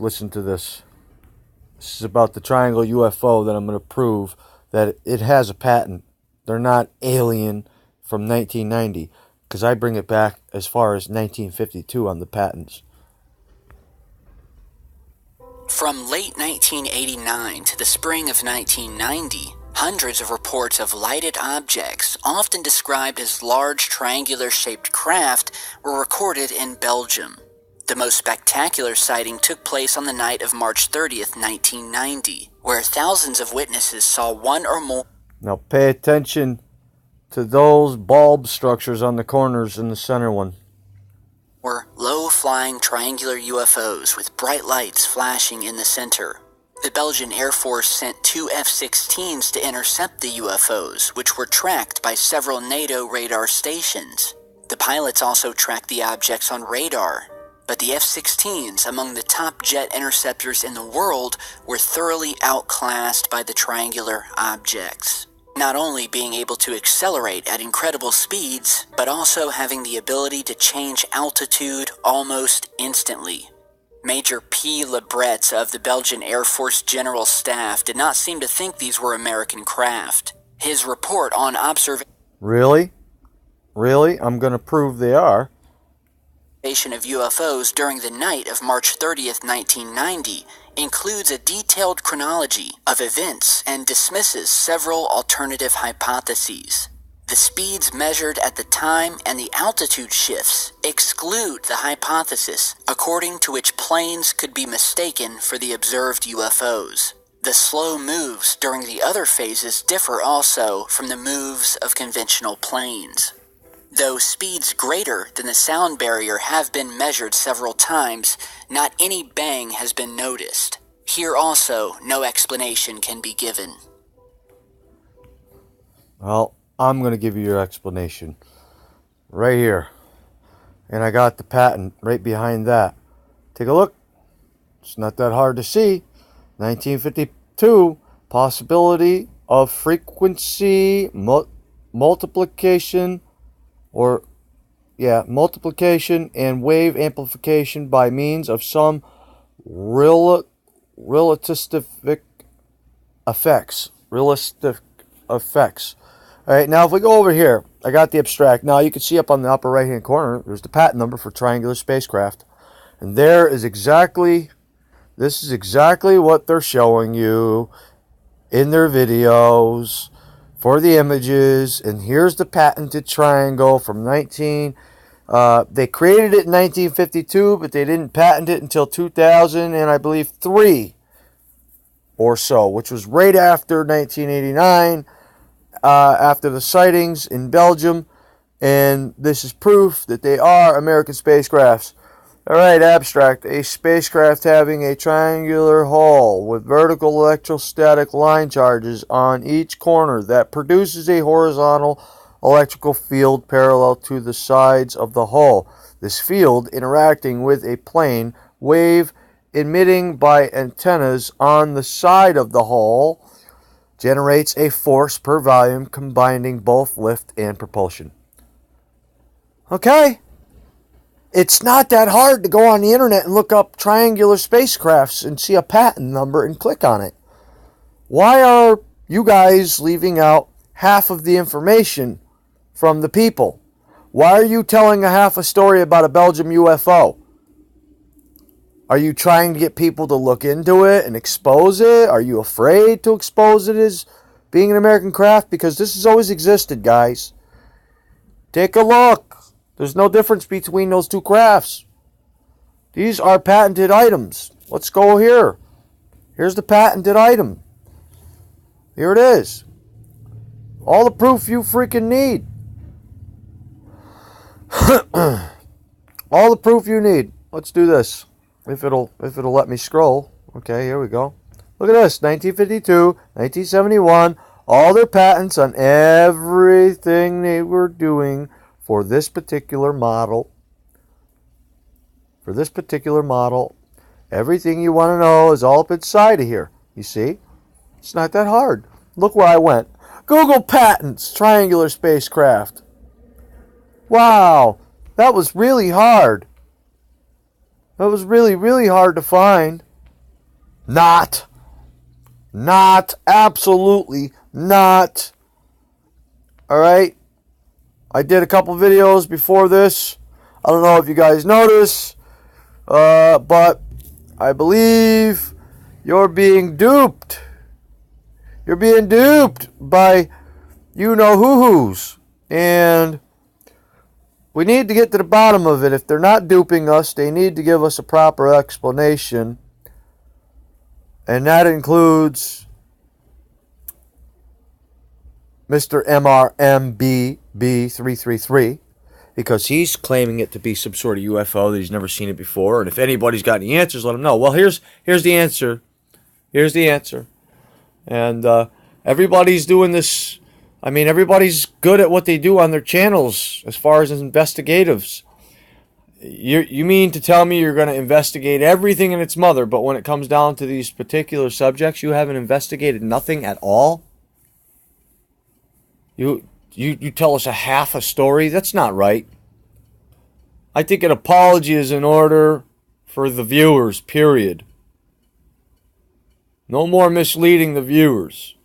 listen to this. This is about the triangle UFO that I'm going to prove that it has a patent. They're not alien from 1990, because I bring it back as far as 1952 on the patents. From late 1989 to the spring of 1990, hundreds of reports of lighted objects, often described as large triangular-shaped craft, were recorded in Belgium. The most spectacular sighting took place on the night of March 30th, 1990, where thousands of witnesses saw one or more. Now pay attention to those bulb structures on the corners in the center one. Were low-flying triangular UFOs with bright lights flashing in the center. The Belgian Air Force sent 2 F-16s to intercept the UFOs, which were tracked by several NATO radar stations. The pilots also tracked the objects on radar, but the F-16s, among the top jet interceptors in the world, were thoroughly outclassed by the triangular objects. Not only being able to accelerate at incredible speeds, but also having the ability to change altitude almost instantly. Major P. Lebret of the Belgian Air Force General Staff did not seem to think these were American craft. His report on observation Really? I'm going to prove they are. Of UFOs during the night of March 30th, 1990, includes a detailed chronology of events and dismisses several alternative hypotheses. The speeds measured at the time and the altitude shifts exclude the hypothesis according to which planes could be mistaken for the observed UFOs. The slow moves during the other phases differ also from the moves of conventional planes. Though speeds greater than the sound barrier have been measured several times, not any bang has been noticed. Here also, no explanation can be given. Well, I'm going to give you your explanation. Right here. And I got the patent right behind that. Take a look. It's not that hard to see. 1952, possibility of frequency multiplication and wave amplification by means of some relativistic effects. All right, now if we go over here, I got the abstract. Now you can see up on the upper right-hand corner, there's the patent number for triangular spacecraft. And this is exactly what they're showing you in their videos for the images. And here's the patented triangle from they created it in 1952, but they didn't patent it until 2000 and I believe 3 or so, which was right after 1989, after the sightings in Belgium. And this is proof that they are American spacecrafts. All right, abstract. A spacecraft having a triangular hull with vertical electrostatic line charges on each corner that produces a horizontal electrical field parallel to the sides of the hull. This field, interacting with a plane wave emitting by antennas on the side of the hull, generates a force per volume combining both lift and propulsion. Okay? It's not that hard to go on the internet and look up triangular spacecrafts and see a patent number and click on it. Why are you guys leaving out half of the information from the people? Why are you telling half a story about a Belgium UFO? Are you trying to get people to look into it and expose it? Are you afraid to expose it as being an American craft? Because this has always existed, guys. Take a look. There's no difference between those two crafts. These are patented items. Let's go here. Here's the patented item. Here it is. All the proof you freaking need. All the proof you need. Let's do this. If it'll let me scroll. Okay, here we go. Look at this. 1952, 1971. All their patents on everything they were doing for this particular model. Everything you want to know is all up inside of here. You see? It's not that hard. Look where I went. Google patents, triangular spacecraft. Wow, that was really hard. That was really, really hard to find. Not. Absolutely not. Alright? I did a couple videos before this. I don't know if you guys notice, but I believe you're being duped. You're being duped by you-know-who-whos. And we need to get to the bottom of it. If they're not duping us, they need to give us a proper explanation. And that includes Mr. MRMBB333, because he's claiming it to be some sort of UFO that he's never seen it before. And if anybody's got any answers, let him know. Well, here's the answer. Here's the answer. And everybody's doing this. I mean, everybody's good at what they do on their channels as far as investigatives. You mean to tell me you're going to investigate everything in its mother, but when it comes down to these particular subjects, you haven't investigated nothing at all? You tell us a half a story? That's not right. I think an apology is in order for the viewers, period. No more misleading the viewers.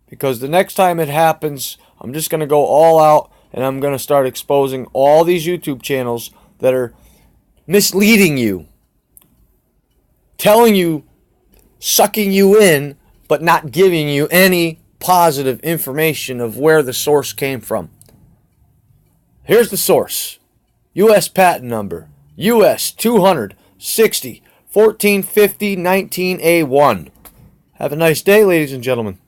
Because the next time it happens, I'm just going to go all out and I'm going to start exposing all these YouTube channels that are misleading you. Telling you, sucking you in, but not giving you any positive information of where the source came from. Here's the source. U.S. patent number. U.S. 260 1450 19A1. Have a nice day, ladies and gentlemen.